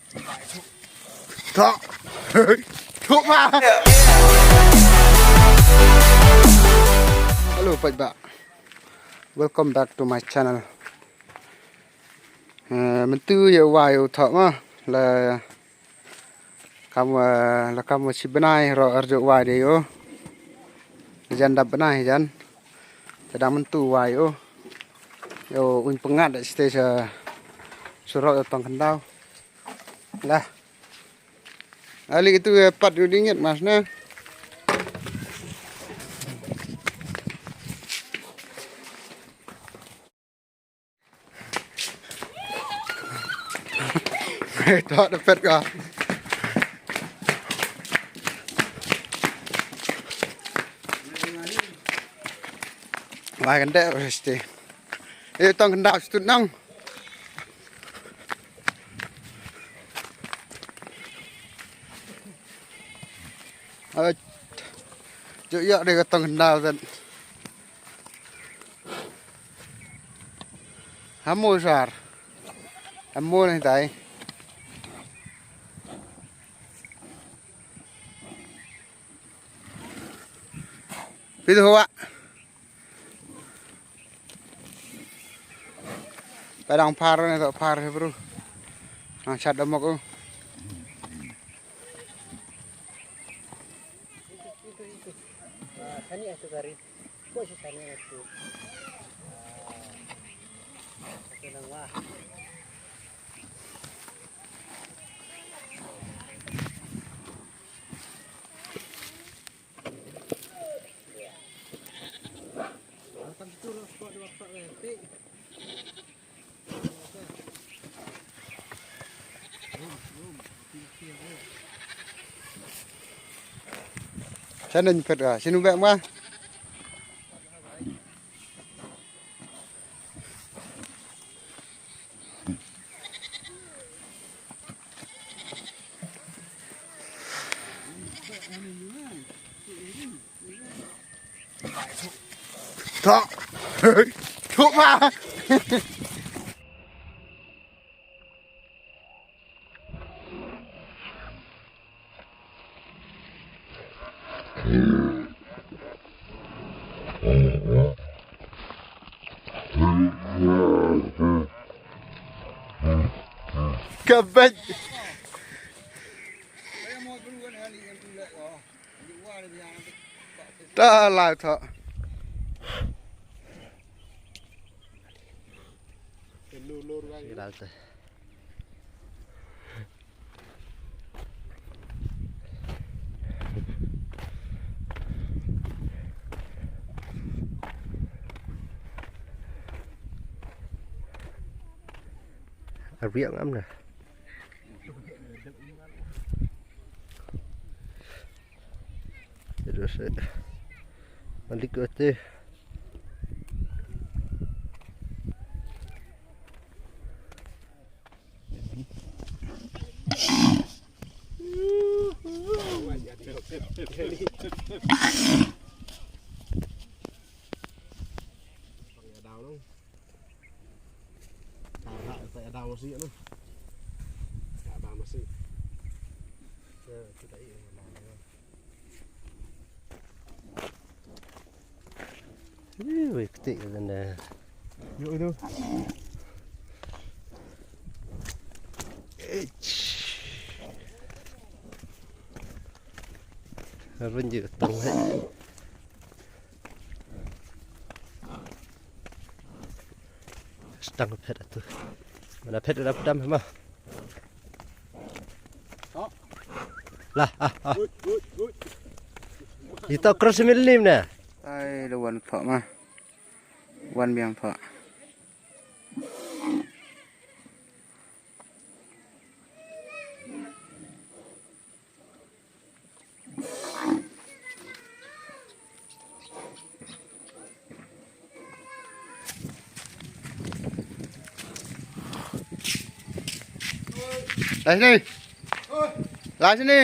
Thoh. Sohra. Hello, Pak. Welcome back to my channel. Mình tư giờ vài thọ mà là kamu si benai ro arjo vài đấy yo. Jangan dah benai jan. Sedang mentu vài yo. Yo un pengat dak stage surau datang kendau. Lah. Ali itu pat ringgit mas na. Đó dapat ka. Vài cái đẹp rồi. Ê tông kendau situ nang. Chỗ dạo đây có tông kendau rồi. Hám môi sar. Hám môi này tại. Itu Pak. Padang par ni tak par bro. Cat demok tu. Tani itu garis. Kau si tani itu. Kenang wah. Saya nak nyepet ka. Sini ubek mah. Thoh. Sohra. Kabaj. Dah lah Thoh. Riêng lắm nè. Terus balik ke tu. Đào masih tu. Đào masih. Kita ini. Wih, ketik kan dah. Yuk itu. Harun je tang. Stang pet tu. Mana pet dah pedam mah. Lah, Itu cross milim na. Ai lawan Thoh mah. Wan biang Thoh. Lại sini. Lại sini.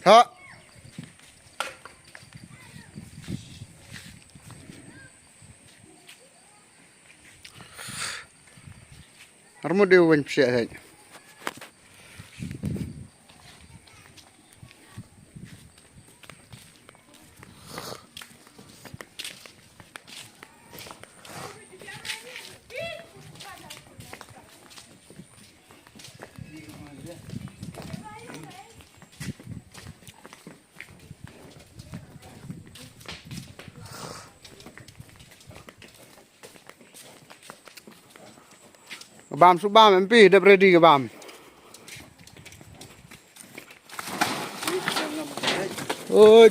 Thoh. Armo dia wan psiak saja. Bam su bam MP dah ready ke bam. Oi.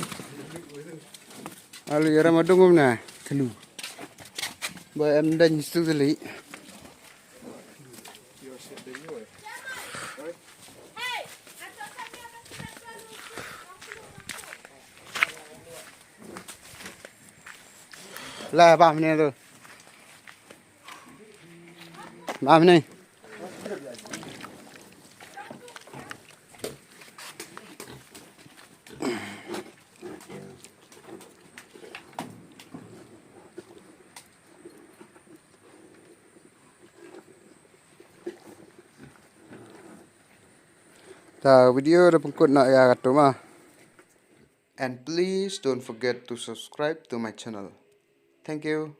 Alu yara madungum na. Telu. Ba em dan stu teli. Lah bam ni tu. Bam ni. Ta video dah pengkut nak ya kata mah. And please don't forget to subscribe to my channel. Thank you.